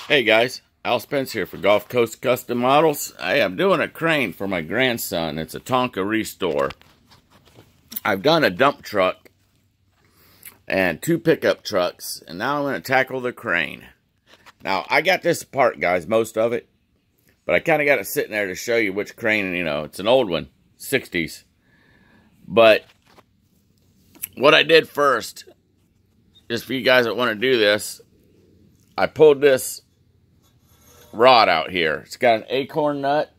Hey guys, Al Spence here for Gulf Coast Custom Models. I am doing a crane for my grandson. It's a Tonka restore. I've done a dump truck and 2 pickup trucks, and now I'm going to tackle the crane. Now, I got this apart, guys, most of it, but I kind of got it sitting there to show you which crane, it's an old one, 60s. But what I did first, just for you guys that want to do this, I pulled this rod out here. It's got an acorn nut,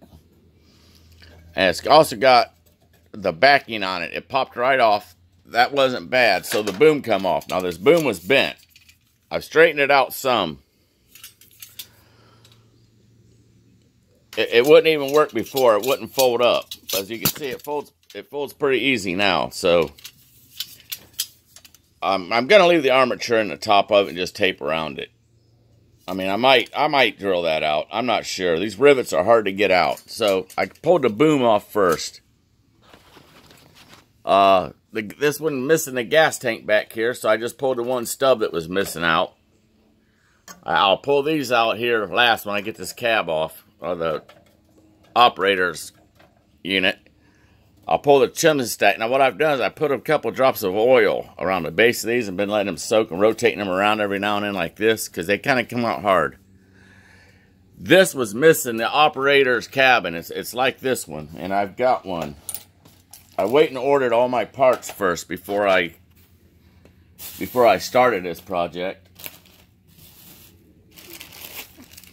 and it's also got the backing on it. It popped right off. That wasn't bad, so the boom come off. Now this boom was bent. I've straightened it out some. It wouldn't even work before. It wouldn't fold up. But as you can see, it folds pretty easy now. So I'm gonna leave the armature in the top of it and just tape around it. I mean, I might drill that out. I'm not sure. These rivets are hard to get out. So I pulled the boom off first. This one missing the gas tank back here, so I just pulled the one stub that was missing out. I'll pull these out here last when I get this cab off, or the operator's unit. I'll pull the chimney stack. Now what I've done is I put a couple drops of oil around the base of these and been letting them soak and rotating them around every now and then like this, because they kind of come out hard. This was missing the operator's cabin. It's like this one, and I've got one. I wait and ordered all my parts first before I started this project.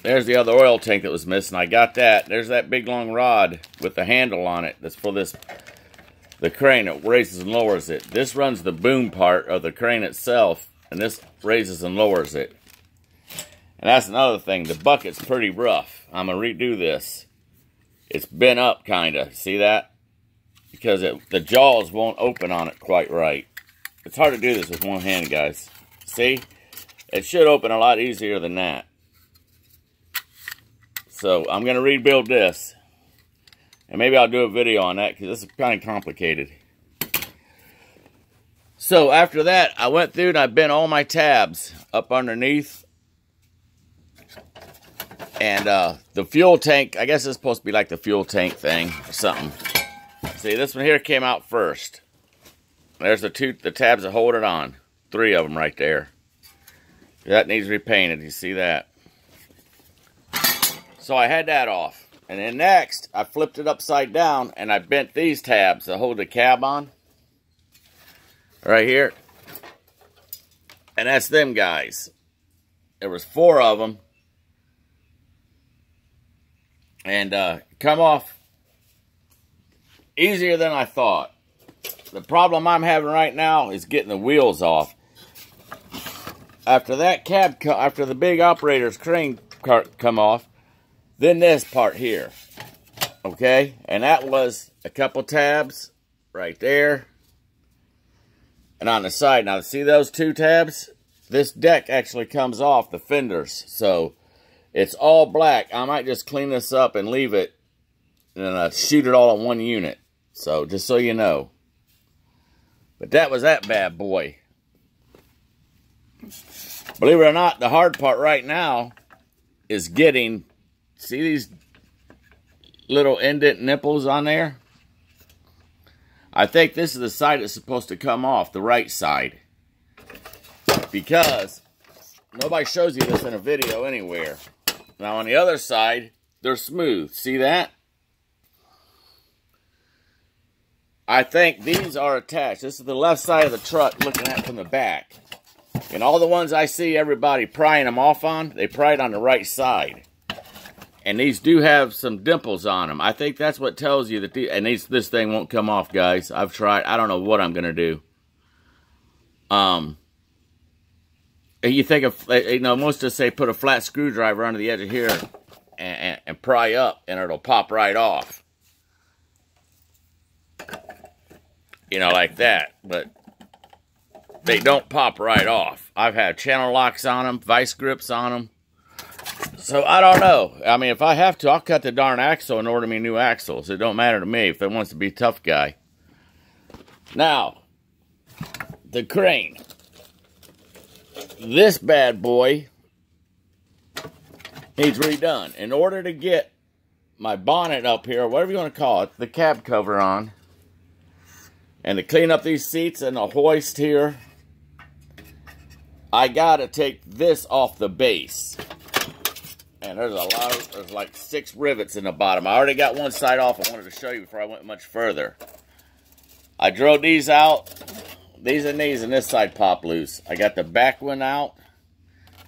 There's the other oil tank that was missing. I got that. There's that big long rod with the handle on it. That's for the crane. It raises and lowers it. This runs the boom part of the crane itself, and this raises and lowers it. And that's another thing. The bucket's pretty rough. I'm going to redo this. It's bent up, kind of. See that? Because the jaws won't open on it quite right. It's hard to do this with one hand, guys. See? It should open a lot easier than that. So I'm going to rebuild this. And maybe I'll do a video on that, because this is kind of complicated. So after that, I went through and I bent all my tabs up underneath. And the fuel tank, I guess it's supposed to be like the fuel tank thing or something. See, this one here came out first. There's the tabs that hold it on. 3 of them right there. That needs repainted. You see that? So I had that off. And then next, I flipped it upside down and I bent these tabs that hold the cab on. Right here. And that's them guys. There was 4 of them. And come off easier than I thought. The problem I'm having right now is getting the wheels off. After that after the big operator's crane come off, then this part here, okay? And that was a couple tabs right there. And on the side, now see those 2 tabs? This deck actually comes off the fenders. So it's all black. I might just clean this up and leave it and shoot it all in one unit. So just so you know. But that was that bad boy. Believe it or not, the hard part right now is getting... See these little indent nipples on there? I think this is the side that's supposed to come off, the right side. Because nobody shows you this in a video anywhere. Now on the other side, they're smooth. See that? I think these are attached. This is the left side of the truck looking at from the back. And all the ones I see everybody prying them off on, they pry it on the right side. And these do have some dimples on them. I think that's what tells you that this thing won't come off, guys. I've tried. I don't know what I'm going to do. You think of, most of us say put a flat screwdriver under the edge of here and pry up, and it'll pop right off. Like that. But they don't pop right off. I've had channel locks on them, vice grips on them. So, I don't know. I mean, if I have to, I'll cut the darn axle and order me new axles. It don't matter to me if it wants to be a tough guy. Now, the crane. This bad boy needs redone. In order to get my bonnet up here, whatever you want to call it, the cab cover on, and to clean up these seats and the hoist here, I gotta take this off the base. And there's like 6 rivets in the bottom. I already got one side off. I wanted to show you before I went much further. I drilled these out. These and this side pop loose. I got the back one out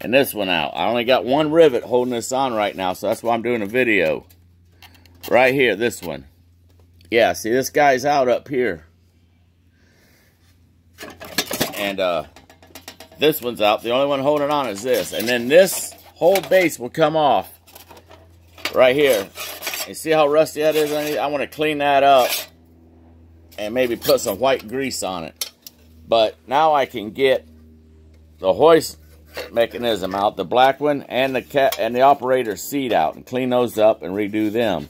and this one out. I only got one rivet holding this on right now, so that's why I'm doing a video. Right here, this one. Yeah, see, this guy's out up here. And this one's out. The only one holding on is this. And then this whole base will come off right here. You see how rusty that is? I want to clean that up and maybe put some white grease on it. But now I can get the hoist mechanism out, the black one, and the operator's seat out, and clean those up and redo them.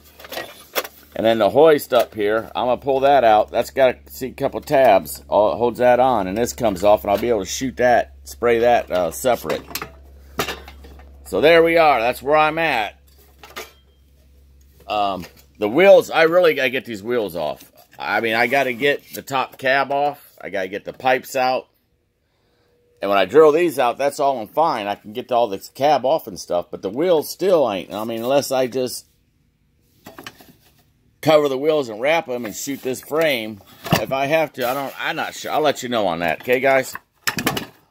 And then the hoist up here, I'm gonna pull that out. That's got a couple tabs. All it holds that on, and this comes off, and I'll be able to shoot that, spray that separate. So there we are. That's where I'm at. The wheels, I really got to get these wheels off. I mean, I got to get the top cab off. I got to get the pipes out. And when I drill these out, that's all fine. I can get all this cab off and stuff. But the wheels still ain't. I mean, unless I just cover the wheels and wrap them and shoot this frame. If I have to, I'm not sure. I'll let you know on that. Okay, guys?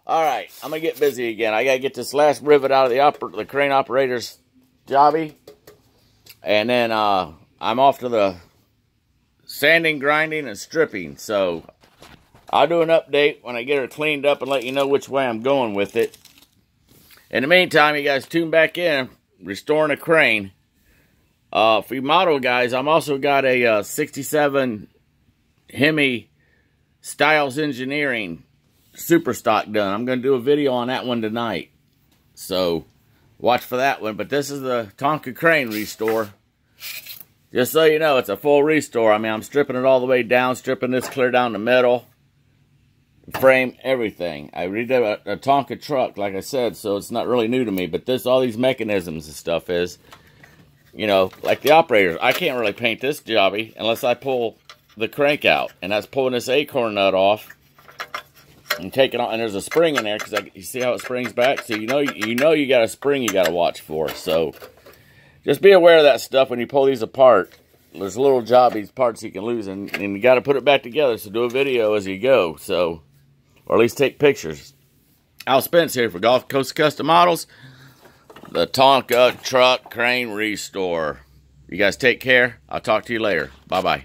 Alright, I'm going to get busy again. I got to get this last rivet out of the crane operator's jobby. And then I'm off to the sanding, grinding, and stripping. So I'll do an update when I get her cleaned up and let you know which way I'm going with it. In the meantime, you guys tune back in. Restoring a crane. For you model guys, I'm also got a 67 Hemi Styles Engineering super stock done. I'm going to do a video on that one tonight. So, watch for that one. But this is the Tonka crane restore. Just so you know, it's a full restore. I mean, I'm stripping it all the way down, stripping this clear down the middle, frame, everything. I redid a Tonka truck, like I said, so it's not really new to me. But all these mechanisms and stuff is, you know, like the operators. I can't really paint this jobby unless I pull the crank out. And that's pulling this acorn nut off. And take it on, and there's a spring in there because you see how it springs back. So you know you got a spring you got to watch for. So just be aware of that stuff when you pull these apart. There's little jobbies, parts you can lose, and you got to put it back together. So do a video as you go. So, or at least take pictures. Al Spence here for Gulf Coast Custom Models, the Tonka truck crane restore. You guys take care. I'll talk to you later. Bye bye.